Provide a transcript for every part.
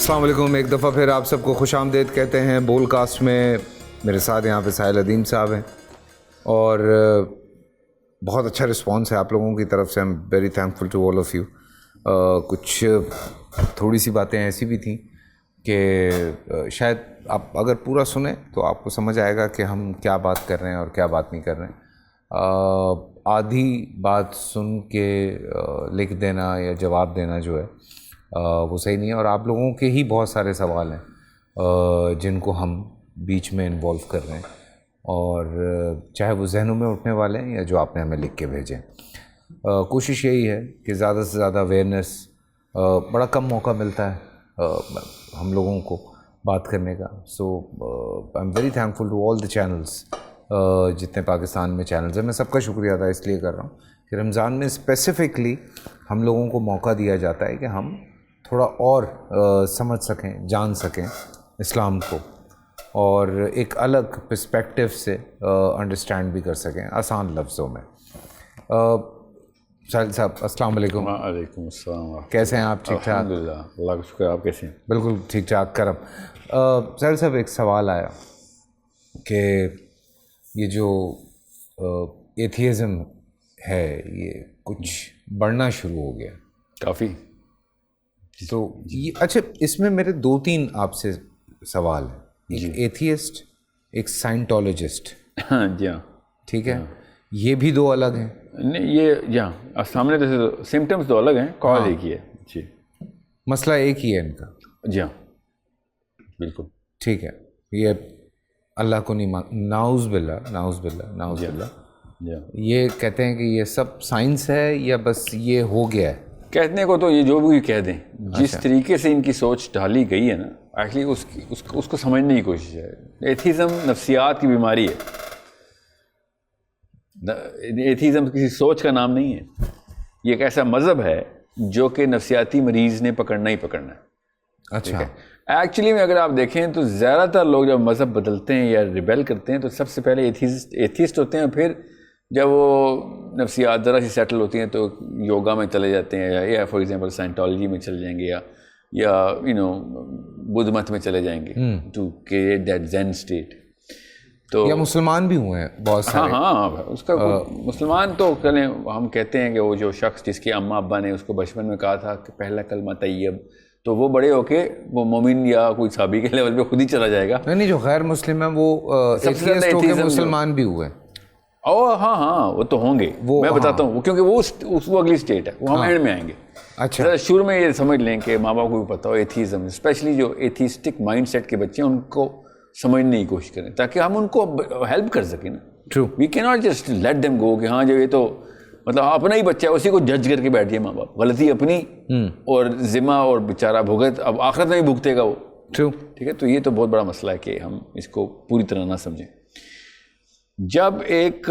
السلام علیکم. ایک دفعہ پھر آپ سب کو خوش آمدید کہتے ہیں بول کاسٹ میں. میرے ساتھ یہاں پہ ساحل ادیم صاحب ہیں اور بہت اچھا رسپانس ہے آپ لوگوں کی طرف سے. Am very thankful to all of you. کچھ تھوڑی سی باتیں ایسی بھی تھیں کہ شاید آپ اگر پورا سنیں تو آپ کو سمجھ آئے گا کہ ہم کیا بات کر رہے ہیں اور کیا بات نہیں کر رہے ہیں. آدھی بات سن کے لکھ دینا یا جواب دینا جو ہے وہ صحیح نہیں ہے. اور آپ لوگوں کے ہی بہت سارے سوال ہیں جن کو ہم بیچ میں انوالو کر رہے ہیں، اور چاہے وہ ذہنوں میں اٹھنے والے ہیں یا جو آپ نے ہمیں لکھ کے بھیجیں. کوشش یہی ہے کہ زیادہ سے زیادہ اویئرنیس. بڑا کم موقع ملتا ہے ہم لوگوں کو بات کرنے کا. So I am very thankful to all the channels. جتنے پاکستان میں چینلز ہیں، میں سب کا شکریہ ادا اس لیے کر رہا ہوں کہ رمضان میں اسپیسیفکلی ہم لوگوں کو موقع دیا جاتا ہے کہ ہم تھوڑا اور سمجھ سکیں، جان سکیں اسلام کو، اور ایک الگ پرسپیکٹیو سے انڈرسٹینڈ بھی کر سکیں آسان لفظوں میں. ساحل صاحب السلام علیکم. وعلیکم السلام. کیسے ہیں آپ؟ ٹھیک ٹھاک؟ الحمدللہ، اللہ کا شکر. آپ کیسے ہیں؟ بالکل ٹھیک ٹھاک کرم. ساحل صاحب ایک سوال آیا کہ یہ جو ایتھیزم ہے یہ کچھ بڑھنا شروع ہو گیا کافی. تو یہ اچھا، اس میں میرے دو تین آپ سے سوال ہیں. ایک ایتھیسٹ، ایک سائنٹولوجسٹ. ہاں جی ہاں ٹھیک ہے، یہ بھی دو الگ ہیں. نہیں، یہ جہاں سامنے تو سمٹمس تو الگ ہیں، کال ایک ہی ہے. جی، مسئلہ ایک ہی ہے ان کا. جی ہاں بالکل ٹھیک ہے. یہ اللہ کو نہیں ناؤز باللہ، ناؤز باللہ، ناؤز باللہ. جی ہاں. یہ کہتے ہیں کہ یہ سب سائنس ہے یا بس یہ ہو گیا ہے؟ کہنے کو تو یہ جو بھی کہہ دیں، جس طریقے سے ان کی سوچ ڈھالی گئی ہے نا، ایکچولی اس کو سمجھنے کی کوشش ہے. ایتھیزم نفسیات کی بیماری ہے. ایتھیزم کسی سوچ کا نام نہیں ہے. یہ ایک ایسا مذہب ہے جو کہ نفسیاتی مریض نے پکڑنا ہی پکڑنا ہے. اچھا. ایکچولی میں اگر آپ دیکھیں تو زیادہ تر لوگ جب مذہب بدلتے ہیں یا ریبیل کرتے ہیں تو سب سے پہلے ایتھیسٹ ہوتے ہیں. پھر جب وہ نفسیات ذرا سی سیٹل ہوتی ہیں تو یوگا میں چلے جاتے ہیں، یا فار ایگزامپل سائنٹالوجی میں چلے جائیں گے، یا بدھ مت میں چلے جائیں گے to create that Zion state. تو یا مسلمان بھی ہوئے ہیں بہت سارے. ہاں اس کا مسلمان تو کریں. ہم کہتے ہیں کہ وہ جو شخص جس کے اماں ابا نے اس کو بچپن میں کہا تھا کہ پہلا کلمہ طیب، تو وہ بڑے ہو کے وہ مومن یا کوئی صحابی کے لیول پہ خود ہی چلا جائے گا. نہیں، جو غیر مسلم ہیں وہ ایتھیسٹ ہو کے مسلمان بھی ہوئے. ہاں وہ تو ہوں گے. میں بتاتا ہوں کیونکہ وہ اگلی اسٹیٹ ہے، وہ ہم اینڈ میں آئیں گے. اچھا. شروع میں یہ سمجھ لیں کہ ماں باپ کو بھی پتا ہو ایتھیزم، اسپیشلی جو ایتھیسٹک مائنڈ سیٹ کے بچے ہیں ان کو سمجھنے کی کوشش کریں تاکہ ہم ان کو ہیلپ کر سکیں نا. ٹرو. وی کی not just let them go کہ ہاں جو یہ تو مطلب اپنا ہی بچہ ہے اسی کو جج کر کے بیٹھ جائے ماں باپ. غلطی اپنی اور ذمہ اور بیچارہ بھگت اب آخرت میں بھی بھگتے گا وہ. ٹرو. ٹھیک ہے. تو یہ تو بہت بڑا مسئلہ ہے کہ ہم اس کو پوری طرح نہ سمجھیں. جب ایک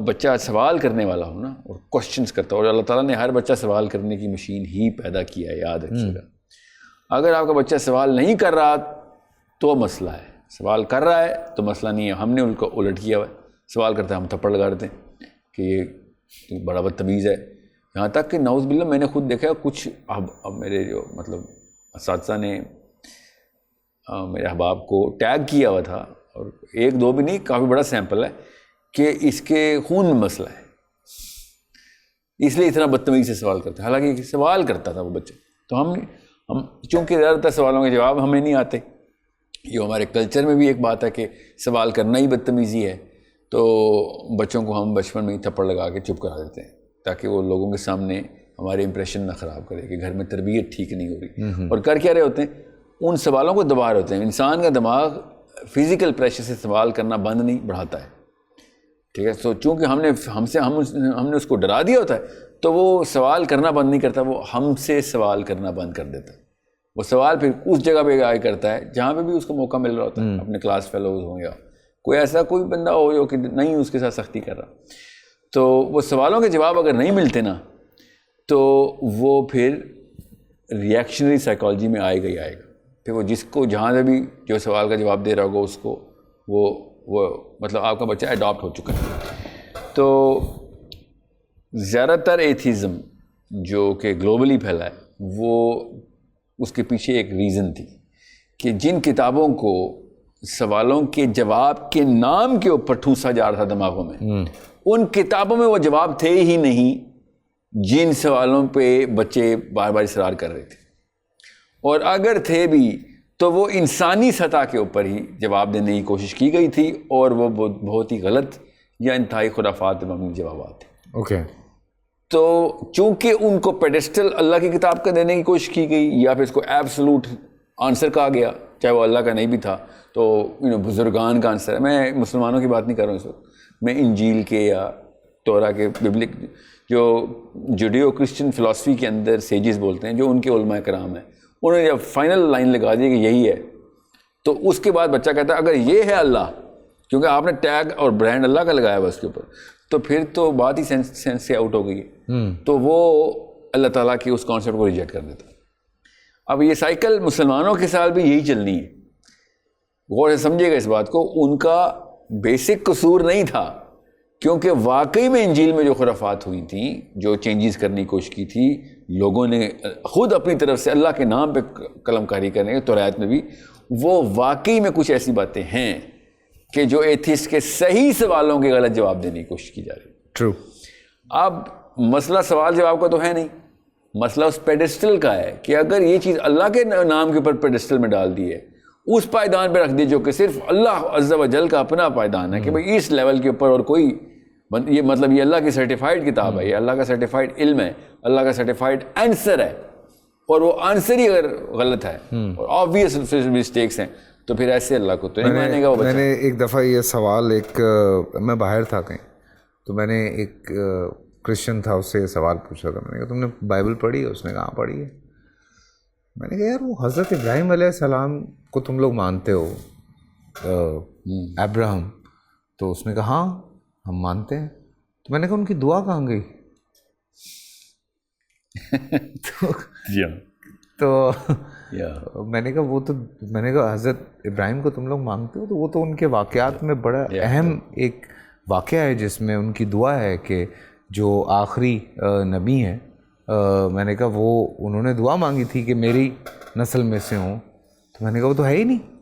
بچہ سوال کرنے والا ہو نا اور کوشچنس کرتا ہو، اور اللہ تعالیٰ نے ہر بچہ سوال کرنے کی مشین ہی پیدا کیا ہے، یاد رکھیے گا. اگر آپ کا بچہ سوال نہیں کر رہا تو مسئلہ ہے، سوال کر رہا ہے تو مسئلہ نہیں ہے. ہم نے ان کو الٹ کیا ہوا ہے. سوال کرتا ہے ہم تھپڑ لگا دیتے ہیں کہ یہ بڑا بدتمیز ہے. یہاں تک کہ نعوذ باللہ میں نے خود دیکھا کچھ اب میرے جو مطلب اساتذہ نے میرے احباب کو ٹیگ کیا ہوا تھا، اور ایک دو بھی نہیں، کافی بڑا سیمپل ہے کہ اس کے خون میں مسئلہ ہے، اس لیے اتنا بدتمیزی سے سوال کرتا ہے. حالانکہ سوال کرتا تھا وہ بچہ. تو ہم چونکہ زیادہ تر سوالوں کے جواب ہمیں نہیں آتے، یہ ہمارے کلچر میں بھی ایک بات ہے کہ سوال کرنا ہی بدتمیزی ہے، تو بچوں کو ہم بچپن میں ہی تھپڑ لگا کے چپ کرا دیتے ہیں تاکہ وہ لوگوں کے سامنے ہمارے امپریشن نہ خراب کرے کہ گھر میں تربیت ٹھیک نہیں ہو رہی. اور کر کیا رہے ہوتے ہیں؟ ان سوالوں کو دبا رہے ہوتے ہیں. انسان کا دماغ فزیکل پریشر سے سوال کرنا بند نہیں بڑھاتا ہے. ٹھیک ہے. سو چونکہ ہم نے اس کو ڈرا دیا ہوتا ہے تو وہ سوال کرنا بند نہیں کرتا، وہ ہم سے سوال کرنا بند کر دیتا ہے. وہ سوال پھر اس جگہ پہ آگے کرتا ہے جہاں پہ بھی اس کو موقع مل رہا ہوتا ہے. اپنے کلاس فیلوز ہوں یا کوئی ایسا کوئی بندہ ہو جو کہ نہیں اس کے ساتھ سختی کر رہا، تو وہ سوالوں کے جواب اگر نہیں ملتے نا تو وہ پھر ریئیکشنری سائیکالوجی میں آئے گا. پھر وہ جس کو جہاں سے بھی جو سوال کا جواب دے رہا ہوگا اس کو وہ مطلب آپ کا بچہ اڈاپٹ ہو چکا ہے. تو زیادہ تر ایتھیزم جو کہ گلوبلی پھیلا ہے وہ اس کے پیچھے ایک ریزن تھی کہ جن کتابوں کو سوالوں کے جواب کے نام کے اوپر ٹھوسا جا رہا تھا دماغوں میں، ان کتابوں میں وہ جواب تھے ہی نہیں جن سوالوں پہ بچے بار بار اصرار کر رہے تھے، اور اگر تھے بھی تو وہ انسانی سطح کے اوپر ہی جواب دینے کی کوشش کی گئی تھی، اور وہ بہت ہی غلط یا انتہائی خرافات پہ مبنی جوابات تھے۔ اوکے، تو چونکہ ان کو پیڈسٹل اللہ کی کتاب کا دینے کی کوشش کی گئی، یا پھر اس کو ایبسولوٹ آنسر کہا گیا، چاہے وہ اللہ کا نہیں بھی تھا، تو بزرگان کا آنسر ہے۔ میں مسلمانوں کی بات نہیں کر رہا ہوں اس وقت، میں انجیل کے یا تورا کے ببلک جو جوڈیو کرسچن فلاسفی کے اندر سیجز بولتے ہیں، جو ان کے علماء کرام ہیں، انہوں نے جب فائنل لائن لگا دی کہ یہی ہے، تو اس کے بعد بچہ کہتا ہے اگر یہ ہے اللہ، کیونکہ آپ نے ٹیگ اور برانڈ اللہ کا لگایا ہوا اس کے اوپر، تو پھر تو بات ہی سینس سے آؤٹ ہو گئی ہے، تو وہ اللہ تعالیٰ کی اس کانسیپٹ کو ریجیکٹ کر دیتا۔ اب یہ سائیکل مسلمانوں کے ساتھ بھی یہی چلنی ہے، غور سے سمجھے گا اس بات کو، ان کا بیسک قصور نہیں تھا، کیونکہ واقعی میں انجیل میں جو خرافات ہوئی تھیں، جو چینجز کرنے کی کوشش کی تھی لوگوں نے خود اپنی طرف سے اللہ کے نام پہ قلم کاری کرنے کے، تورات میں بھی، وہ واقعی میں کچھ ایسی باتیں ہیں کہ جو ایتھیسٹ کے صحیح سوالوں کے غلط جواب دینے کی کوشش کی جا رہی ہے۔ ٹرو۔ اب مسئلہ سوال جواب کا تو ہے نہیں، مسئلہ اس پیڈسٹل کا ہے کہ اگر یہ چیز اللہ کے نام کے اوپر پیڈسٹل میں ڈال دی ہے، اس پائیدان پہ رکھ دی جو کہ صرف اللہ عز و جل کا اپنا پائیدان ہے کہ بھئی اس لیول کے اوپر اور کوئی، یہ مطلب یہ اللہ کی سرٹیفائڈ کتاب ہے، یہ اللہ کا سرٹیفائڈ علم ہے، اللہ کا سرٹیفائڈ آنسر ہے، اور وہ آنسر ہی اگر غلط ہے اور آبویس مسٹیکس ہیں، تو پھر ایسے اللہ کو تو نہیں مانے گا وہ بچہ۔ میں نے ایک دفعہ یہ سوال، میں باہر تھا کہیں، تو میں نے ایک کرسچن تھا، اس سے یہ سوال پوچھا تھا، میں نے کہا تم نے بائبل پڑھی ہے؟ اس نے کہا ہاں پڑھی ہے۔ میں نے کہا یار وہ حضرت ابراہیم علیہ السلام کو تم لوگ مانتے ہو، ابراہم، تو اس نے کہا ہاں ہم مانتے ہیں۔ تو میں نے کہا ان کی دعا کہاں گئی؟ تو میں نے کہا وہ تو، میں نے کہا حضرت ابراہیم کو تم لوگ مانگتے ہو، تو وہ تو ان کے واقعات میں بڑا اہم ایک واقعہ ہے جس میں ان کی دعا ہے کہ جو آخری نبی ہیں، میں نے کہا وہ انہوں نے دعا مانگی تھی کہ میری نسل میں سے ہوں، تو میں نے کہا وہ تو ہے ہی نہیں۔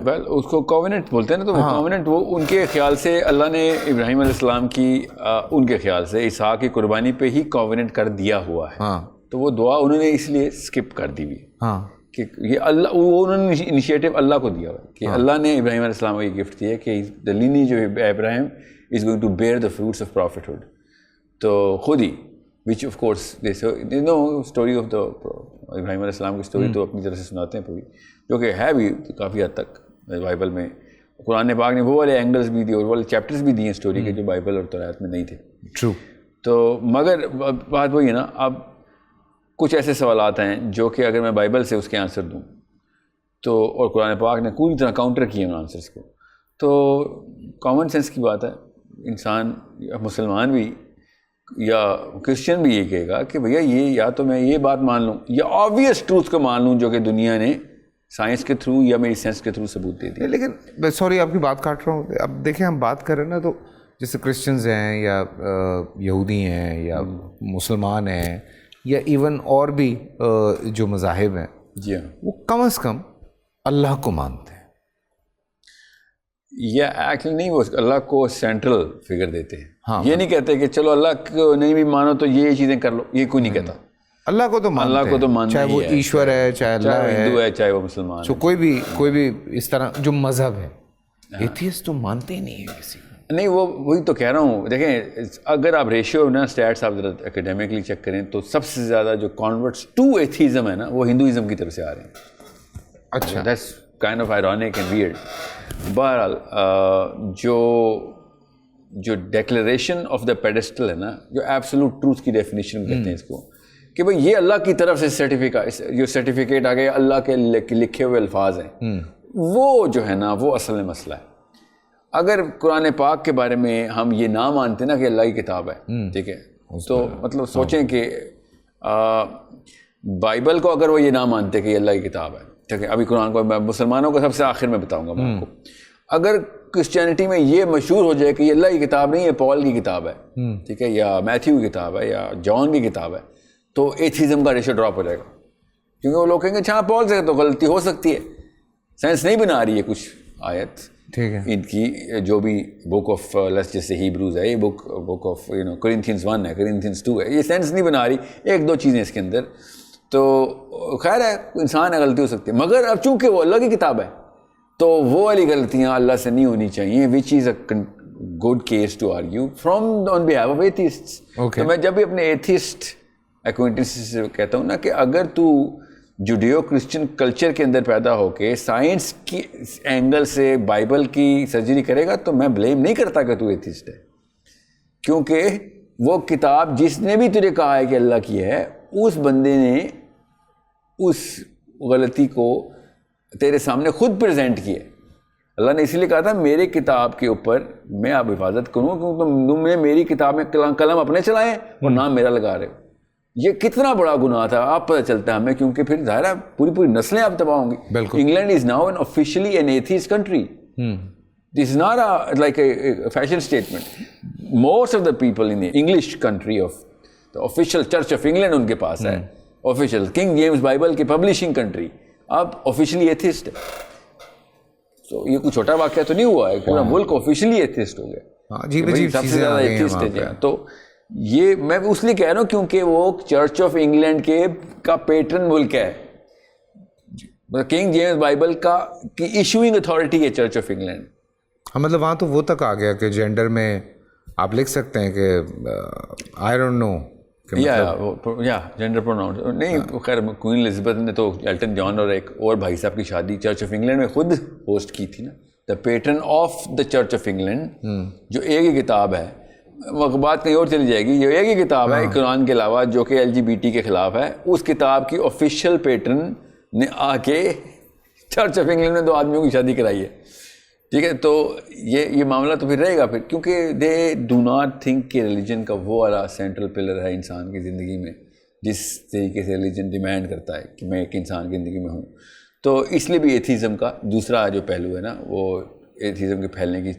ویل اس کو کووننٹ بولتے ہیں نا، تو وہ کووننٹ وہ ان کے خیال سے اللہ نے ابراہیم علیہ السلام کی ان کے خیال سے اسحاق کی قربانی پہ ہی کووننٹ کر دیا ہوا ہے، تو وہ دعا انہوں نے اس لیے اسکپ کر دی ہوئی کہ یہ اللہ، وہ انہوں نے انیشیٹو اللہ کو دیا ہوا ہے کہ اللہ نے ابراہیم علیہ السلام کو یہ گفٹ دیا کہ the lineage of Abraham is going to bear the fruits of prophethood۔ تو خود ہی which of course they know story of the ابراہیم علیہ السلام کی اسٹوری تو اپنی طرح سے سناتے ہیں پوری، جو کہ ہے بھی کافی حد تک بائبل میں، قرآن پاک نے وہ والے اینگلز بھی دیے اور وہ والے چیپٹرز بھی دیے ہیں اسٹوری کے جو بائبل اور تورات میں نہیں تھے۔ ٹرو۔ تو مگر بات وہی ہے نا، اب کچھ ایسے سوالات ہیں جو کہ اگر میں بائبل سے اس کے آنسر دوں تو، اور قرآن پاک نے پوری طرح کاؤنٹر کیے ان آنسرس کو، تو کامن سینس کی بات ہے، انسان مسلمان بھی یا کرسچن بھی یہ کہے گا کہ بھیا یہ یا تو میں یہ بات مان لوں یا آبویس ٹروتھ کو مان لوں جو کہ دنیا نے سائنس کے تھرو یا میری سینس کے تھرو ثبوت دے دی۔ لیکن سوری آپ کی بات کاٹ رہا ہوں، اب دیکھیں ہم بات کر رہے ہیں نا، تو جیسے کرسچنز ہیں یا یہودی ہیں یا مسلمان ہیں یا ایون اور بھی جو مذاہب ہیں، جی ہاں، وہ کم از کم اللہ کو مانتے ہیں، یا ایکچولی نہیں، وہ اللہ کو سینٹرل فگر دیتے ہیں۔ یہ نہیں کہتے کہ چلو اللہ کو نہیں بھی مانو تو یہ چیزیں کر لو، یہ کوئی نہیں کہتا۔ اللہ کو تو مانتے ہیں، اللہ کو تو ماننا، چاہے وہ ایشور ہے، چاہے اللہ ہے، ہندو ہے، چاہے وہ مسلمان ہے، کوئی بھی اس طرح جو مذہب ہے، ایتھیسٹ تو مانتے ہی نہیں ہے کسی کو۔ نہیں، وہی تو کہہ رہا ہوں، دیکھیں اگر آپ ریشیو نا اسٹیٹس آپ ذرا اکیڈیمکلی چیک کریں تو سب سے زیادہ جو کانورٹس ٹو ایتھیزم ہے نا، وہ ہندوازم کی طرف سے آ رہے ہیں۔ اچھا، that's kind of ironic and weird. بہرحال جو ڈیکلیریشن آف دا پیڈسٹل ہے نا، جو ایبسولوٹ ٹروتھ کی ڈیفینیشن کہتے ہیں اس کو، کہ بھئی یہ اللہ کی طرف سے جو سرٹیفکیٹ آ گیا، اللہ کے لکھے ہوئے الفاظ ہیں، وہ جو ہے نا وہ اصل میں مسئلہ ہے۔ اگر قرآن پاک کے بارے میں ہم یہ نہ مانتے نا کہ اللہ کی کتاب ہے، ٹھیک ہے، تو مطلب سوچیں کہ بائبل کو اگر وہ یہ نہ مانتے کہ یہ اللہ کی کتاب ہے، ٹھیک ہے، ابھی قرآن کو میں مسلمانوں کو سب سے آخر میں بتاؤں گا میں آپ کو، اگر کرسچینٹی میں یہ مشہور ہو جائے کہ یہ اللہ کی کتاب نہیں، یہ پال کی کتاب ہے، ٹھیک ہے، یا میتھیو کی کتاب ہے، یا جان کی کتاب ہے، تو ایتھیزم کا ریشو ڈراپ ہو جائے گا، کیونکہ وہ لوگ کہیں گے اچھا بول سکتے تو غلطی ہو سکتی ہے. سائنس نہیں بنا رہی ہے کچھ آیت, ٹھیک ہے, ان کی جو بھی بک آف لیٹس جیسے ہیبروز ہے, یہ بک آف کرنتھینز 1 ہے, کرنتھینز 2 ہے, یہ سائنس نہیں بنا رہی, ایک دو چیزیں اس کے اندر. تو خیر ہے, انسان ہے, غلطی ہو سکتی ہے, مگر اب چونکہ وہ اللہ کی کتاب ہے تو وہ والی غلطیاں اللہ سے نہیں ہونی چاہیے, which is a good case to argue from on behalf of atheists. تو میں جب بھی اپنے ایتھیسٹ ایکوینٹنس سے کہتا ہوں نا کہ اگر تو جوڈیو کرسچن کلچر کے اندر پیدا ہو کے سائنس کی اینگل سے بائبل کی سرجری کرے گا تو میں بلیم نہیں کرتا کہ تو ایتھیسٹ ہے, کیونکہ وہ کتاب جس نے بھی تجھے کہا ہے کہ اللہ کی ہے, اس بندے نے اس غلطی کو تیرے سامنے خود پریزنٹ کیا ہے. اللہ نے اسی لیے کہا تھا میرے کتاب کے اوپر میں آپ حفاظت کروں, کیونکہ تم نے میری کتاب میں قلم اپنے چلائے اور نام میرا لگا رہے ہو. یہ کتنا بڑا گناہ تھا آپ پتہ چلتا ہے ہمیں, کیونکہ پھر ظاہر ہے پوری نسلیں آپ تباہ ہوں گی. England is now an officially an atheist country. This is not like a fashion statement. Most of the people in English country of the official Church of England ان کے پاس ہے, آفیشیل کنگ جیمز بائبل کی publishing country, اب officially atheist ہے. تو یہ کوئی چھوٹا واقعہ تو نہیں ہوا ہے, پورا ملک آفیشیلی ایتھیسٹ ہو گیا, سب سے زیادہ ایتھیسٹ ہے. تو یہ میں اس لیے کہہ رہا ہوں کیونکہ وہ چرچ آف انگلینڈ کا پیٹرن ملک ہے, کنگ جیمز بائبل کی ایشوئنگ اتھارٹی ہے چرچ آف انگلینڈ. ہاں مطلب وہاں تو وہ تک آ گیا کہ جینڈر میں آپ لکھ سکتے ہیں کہ آئی ڈونٹ نو, یا جینڈر پروناؤنس نہیں. خیر کوئین الزبتھ نے تو ایلٹن جان اور ایک اور بھائی صاحب کی شادی چرچ آف انگلینڈ میں خود ہوسٹ کی تھی نا. The pattern of the church of England جو ایک ہی کتاب ہے, بات کہیں اور چلی جائے گی, یہ ایک ہی کتاب ہے قرآن کے علاوہ جو کہ LGBT کے خلاف ہے, اس کتاب کی آفیشیل پیٹرن نے آ کے چرچ آف انگلینڈ میں 2 آدمیوں کی شادی کرائی ہے. ٹھیک ہے, تو یہ معاملہ تو پھر رہے گا پھر, کیونکہ دے ڈو ناٹ تھنک کہ ریلیجن کا وہ والا سینٹرل پلر ہے انسان کی زندگی میں جس طریقے سے ریلیجن ڈیمانڈ کرتا ہے کہ میں ایک انسان کی زندگی میں ہوں. تو اس لیے بھی ایتھیزم کا دوسرا جو پہلو ہے نا, وہ ایتھیزم کے پھیلنے کی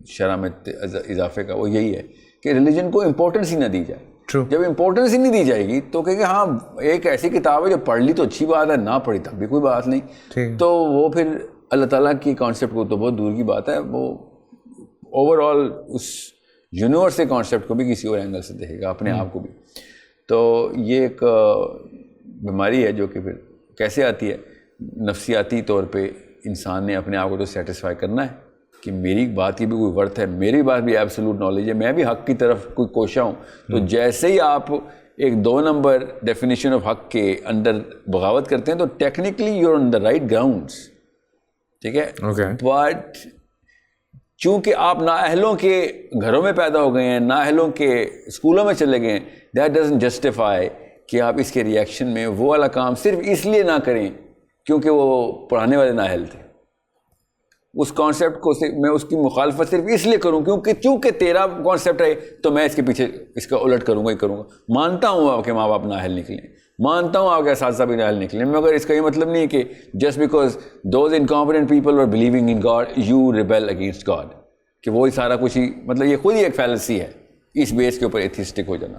شرح میں اضافے کا, وہ یہی ہے کہ ریلیجن کو امپورٹنس ہی نہ دی جائے. جب امپورٹنس ہی نہیں دی جائے گی تو کہ ہاں ایک ایسی کتاب ہے جو پڑھ لی تو اچھی بات ہے, نہ پڑھی تب بھی کوئی بات نہیں, تو وہ پھر اللہ تعالیٰ کی کانسیپٹ کو تو بہت دور کی بات ہے, وہ اوور آل اس یونیورس کے کانسیپٹ کو بھی کسی اور اینگل سے دیکھے گا, اپنے آپ کو بھی. تو یہ ایک بیماری ہے جو کہ پھر کیسے آتی ہے, نفسیاتی طور پہ انسان نے اپنے آپ کو تو سیٹسفائی کرنا ہے کہ میری بات کی بھی کوئی ورتھ ہے, میری بات بھی ایبسولوٹ نالج ہے, میں بھی حق کی طرف کوئی کوشاں ہوں. تو جیسے ہی آپ ایک 2 نمبر ڈیفینیشن آف حق کے اندر بغاوت کرتے ہیں تو technically you are on the right grounds. ٹھیک ہے, بٹ چونکہ آپ نااہلوں کے گھروں میں پیدا ہو گئے ہیں, نااہلوں کے اسکولوں میں چلے گئے ہیں, دیٹ ڈزنٹ جسٹیفائی کہ آپ اس کے ریئیکشن میں وہ والا کام صرف اس لیے نہ کریں کیونکہ وہ پڑھانے والے نااہل تھے. اس کانسیپٹ کو میں اس کی مخالفت صرف اس لیے کروں چونکہ تیرا کانسیپٹ ہے تو میں اس کے پیچھے اس کا الٹ کروں گا. مانتا ہوں آپ کے ماں باپ نااہل نکلیں, مانتا ہوں آپ کے اساتذہ بھی نااہل نکلیں, مگر اس کا یہ مطلب نہیں ہے کہ just because those incompetent people are believing in God you rebel against God, کہ وہی سارا کچھ ہی مطلب یہ خود ہی ایک فیلسی ہے اس بیس کے اوپر ایتھیسٹک ہو جانا.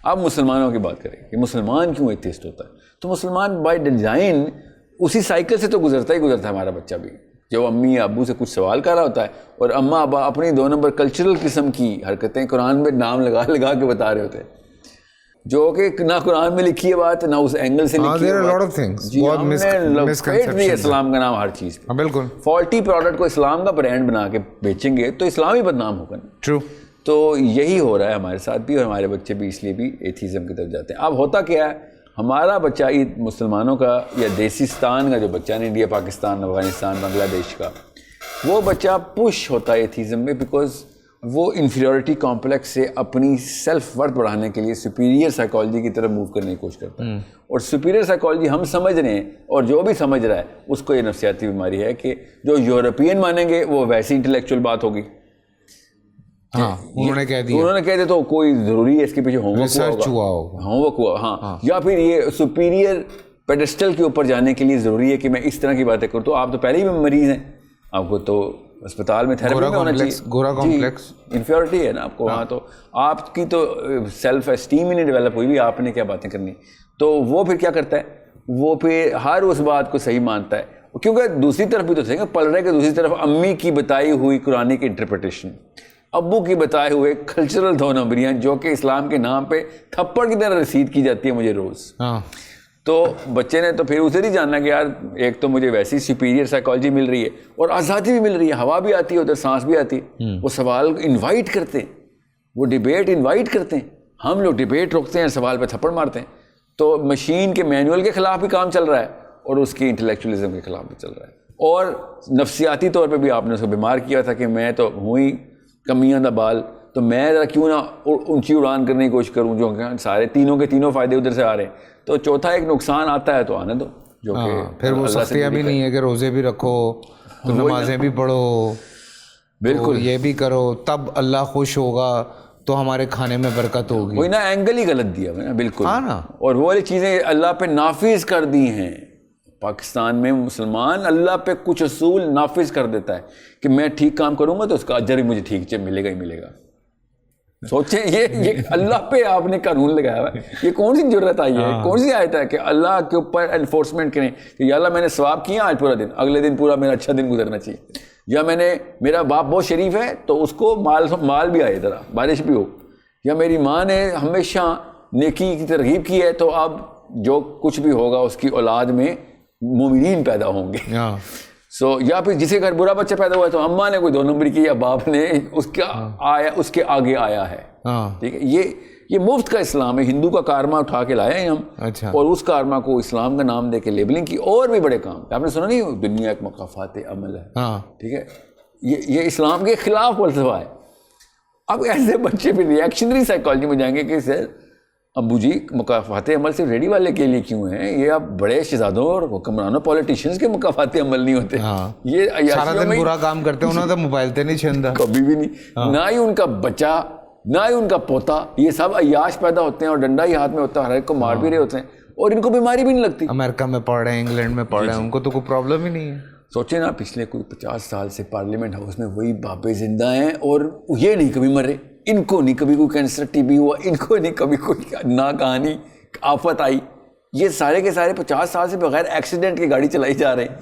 اب مسلمانوں کی بات کریں کہ مسلمان کیوں ایتھیسٹ ہوتا ہے, تو مسلمان بائی ڈیزائن اسی سائیکل سے تو گزرتا ہے ہمارا بچہ بھی, جب امی ابو سے کچھ سوال کر رہا ہوتا ہے اور اماں ابا اپنی 2 نمبر کلچرل قسم کی حرکتیں قرآن میں نام لگا کے بتا رہے ہوتے ہیں, جو کہ نہ قرآن میں لکھی ہے بات, نہ اس اینگل سے لکھی ہے. اسلام کا نام ہر چیز پہ, بالکل فالٹی پروڈکٹ کو اسلام کا برانڈ بنا کے بیچیں گے تو اسلام ہی بدنام ہوگا. ٹرو. تو یہی ہو رہا ہے ہمارے ساتھ بھی, اور ہمارے بچے بھی اس لیے بھی ایتھیزم کی طرف جاتے ہیں. اب ہوتا کیا ہے, ہمارا بچہ مسلمانوں کا یا دیسستان کا جو بچہ ہے, انڈیا پاکستان افغانستان بنگلہ دیش کا, وہ بچہ پش ہوتا ہے ایتھیزم میں, بیکاز وہ انفیریورٹی کمپلیکس سے اپنی سیلف ورتھ بڑھانے کے لیے سپیریئر سائیکالوجی کی طرف موو کرنے کی کوشش کرتا ہے. اور سپیریئر سائیکالوجی ہم سمجھ رہے ہیں, اور جو بھی سمجھ رہا ہے اس کو یہ نفسیاتی بیماری ہے کہ جو یورپین مانیں گے وہ ویسی انٹلیکچوئل بات ہوگی. انہوں نے کہہ دیا تو کوئی ضروری ہے اس کے پیچھے ہوم ورک ہوا, ہاں, یا پھر یہ سپیریئر پیڈسٹل کے اوپر جانے کے لیے ضروری ہے کہ میں اس طرح کی باتیں کروں. تو آپ تو پہلے ہی مریض ہیں, آپ کو تو اسپتال میں تھیراپی میں ہونا چاہیے. گورا کمپلیکس انفیورٹی ہے نا آپ کو وہاں, تو آپ کی تو سیلف اسٹیم ہی نہیں ڈیولپ ہوئی بھی, آپ نے کیا باتیں کرنی. تو وہ پھر کیا کرتا ہے, وہ پھر ہر اس بات کو صحیح مانتا ہے, کیونکہ دوسری طرف بھی تو صحیح پل رہا ہے کہ دوسری طرف امی کی بتائی ہوئی قرآنک انٹرپریٹیشن, ابو کی بتائے ہوئے کلچرل 2 نمبریاں جو کہ اسلام کے نام پہ تھپڑ کی طرح رسید کی جاتی ہے مجھے روز. تو بچے نے تو پھر اسے نہیں جاننا کہ یار ایک تو مجھے ویسی سپیریئر سائیکالوجی مل رہی ہے اور آزادی بھی مل رہی ہے, ہوا بھی آتی ہے ادھر, سانس بھی آتی ہے, وہ سوال انوائٹ کرتے ہیں, وہ ڈیبیٹ انوائٹ کرتے ہیں. ہم لوگ ڈیبیٹ روکتے ہیں, سوال پہ تھپڑ مارتے ہیں. تو مشین کے مینول کے خلاف بھی کام چل رہا ہے اور اس کی انٹلیکچولیزم کے خلاف بھی چل رہا ہے. اور نفسیاتی طور پہ بھی آپ نے اس کو بیمار کیا تھا کہ میں تو ہوں ہی کمیاں دا بال, تو میں ذرا کیوں نہ اونچی اڑان کرنے کی کوشش کروں, جو کہ سارے تینوں کے تینوں فائدے ادھر سے آ رہے ہیں. تو چوتھا ایک نقصان آتا ہے تو آنے دو, جو کہ پھر وہ سختیاں بھی نہیں ہے کہ روزے بھی رکھو تو نمازیں بھی پڑھو, بالکل یہ بھی کرو, تب اللہ خوش ہوگا تو ہمارے کھانے میں برکت ہوگی. وہی نا اینگل ہی غلط دیا ہے نا, بالکل. اور وہ والی چیزیں اللہ پہ نافذ کر دی ہیں. پاکستان میں مسلمان اللہ پہ کچھ اصول نافذ کر دیتا ہے کہ میں ٹھیک کام کروں گا تو اس کا اجر بھی مجھے ٹھیک ملے گا ہی ملے گا. سوچیں یہ اللہ پہ آپ نے قانون لگایا ہوا ہے, یہ کون سی جرت آئی ہے, کون سی آیت ہے کہ اللہ کے اوپر انفورسمنٹ کریں کہ یا اللہ میں نے ثواب کیا آج پورا دن, اگلے دن پورا میرا اچھا دن گزرنا چاہیے, یا میرا باپ بہت شریف ہے تو اس کو مال بھی آئے, ذرا بارش بھی ہو, یا میری ماں نے ہمیشہ نیکی کی ترغیب کی ہے تو اب جو کچھ بھی ہوگا اس کی اولاد میں مومنین پیدا ہوں گے. یا پھر جسے گھر برا بچہ پیدا ہوا ہے تو اماں نے کوئی 2 نمبر کی یا باپ نے اس کے آگے آیا ہے. ٹھیک ہے, یہ مفت کا اسلام ہے, ہندو کا کارما اٹھا کے لائے ہیں ہم, اور اس کارما کو اسلام کا نام دے کے لیبلنگ کی. اور بھی بڑے کام آپ نے سنا نہیں, دنیا ایک مقافات عمل ہے. ٹھیک ہے, یہ اسلام کے خلاف فلسفہ ہے. اب ایسے بچے بھی ریئیکشنری سائیکالوجی میں جائیں گے کہ سر ابو جی مقافات عمل صرف ریڈی والے کے لیے کیوں ہیں, یہ اب بڑے شہزادوں اور حکمرانوں پولیٹیشینز کے مقافات عمل نہیں ہوتے. یہ سارا دن برا کام کرتے ہیں, انہوں نے تو موبائل تے نہیں چھیندا کبھی بھی نہیں, نہ ہی ان کا بچہ نہ ہی ان کا پوتا, یہ سب عیاش پیدا ہوتے ہیں اور ڈنڈا ہی ہاتھ میں ہوتا ہے, ہر ایک کو مار بھی رہے ہوتے ہیں اور ان کو بیماری بھی نہیں لگتی. امریکہ میں پڑھ رہے ہیں, انگلینڈ میں پڑھ رہے ہیں, ان کو تو کوئی پرابلم ہی نہیں ہے. سوچیں نا, پچھلے کوئی 50 سال سے پارلیمنٹ ہاؤس میں وہی بابے زندہ ہیں اور یہ نہیں کبھی مرے, ان کو نہیں کبھی کوئی کینسر ٹی بی ہوا, ان کو نہیں کبھی کوئی نہ کہانی آفت آئی. یہ سارے کے سارے 50 سال سے بغیر ایکسیڈنٹ کی گاڑی چلائی جا رہے ہیں,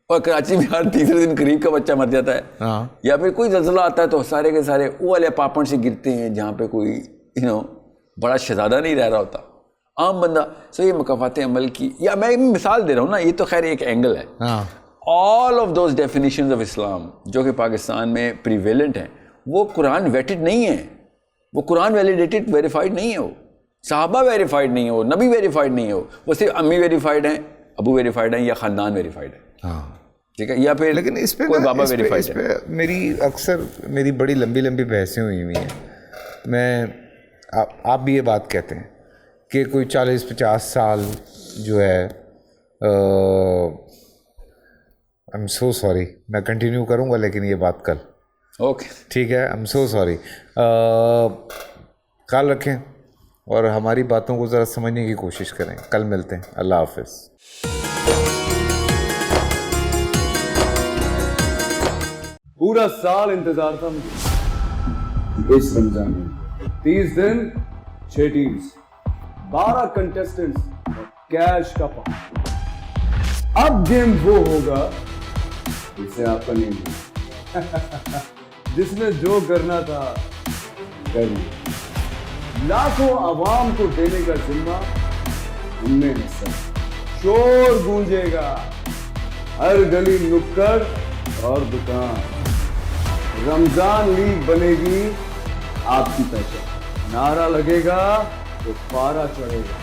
اور کراچی میں ہر تیسرے دن قریب کا بچہ مر جاتا ہے. یا پھر کوئی زلزلہ آتا ہے تو سارے کے سارے وہ والے پاپڑ سے گرتے ہیں جہاں پہ کوئی بڑا شہزادہ نہیں رہ رہا ہوتا, عام بندہ. سو یہ مقافات عمل کی, یا میں مثال دے رہا ہوں نا, یہ تو خیر ایک اینگل ہے. All of those definitions of Islam جو کہ پاکستان میں پریویلنٹ ہیں, وہ قرآن ویٹڈ نہیں ہے, وہ قرآن ویلیڈیٹڈ ویریفائڈ نہیں ہے, وہ صحابہ ویریفائڈ نہیں ہے, وہ نبی ویریفائڈ نہیں ہے, وہ صرف امی ویریفائڈ ہیں, ابو ویریفائڈ ہیں, یا خاندان ویریفائڈ ہے. ٹھیک ہے, یا پھر لیکن اس پہ کوئی بابا ویریفائڈ ہے. میری اکثر میری بڑی لمبی بحثیں ہوئی ہوئی ہیں. میں آپ بھی یہ بات کہتے ہیں کہ کوئی 40-50 سال جو ہے, آئی ایم سو سوری, میں کنٹینیو کروں گا لیکن یہ بات کل. اوکے ٹھیک ہے, آئی ایم سو سوری. خیال رکھیں اور ہماری باتوں کو ذرا سمجھنے کی کوشش کریں. کل ملتے ہیں, اللہ حافظ. پورا سال انتظار تھا مجھے اس رمضان میں. 30 دن 6 ٹیمز, 12 کنٹیسٹنٹس, کیش کا پاؤں. اب گیم وہ ہوگا جسے آپ کا نہیں ہوگا, جس نے جو کرنا تھا کر لیا. لاکھوں عوام کو دینے کا ذمہ ہم نے حصہ. شور گونجے گا ہر گلی نکڑ اور دکان. رمضان لیگ بنے گی آپ کی پہچان. نعرہ لگے گا تو پارا چڑھے گا.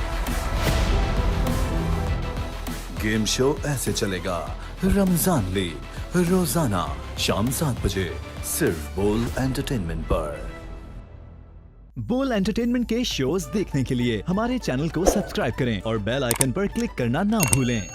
گیم شو ایسے چلے گا. رمضان لیگ روزانہ شام 7 بجے صرف بول انٹرٹینمنٹ پر. بول انٹرٹینمنٹ کے شوز دیکھنے کے لیے ہمارے چینل کو سبسکرائب کریں اور بیل آئیکن پر کلک کرنا نہ بھولیں.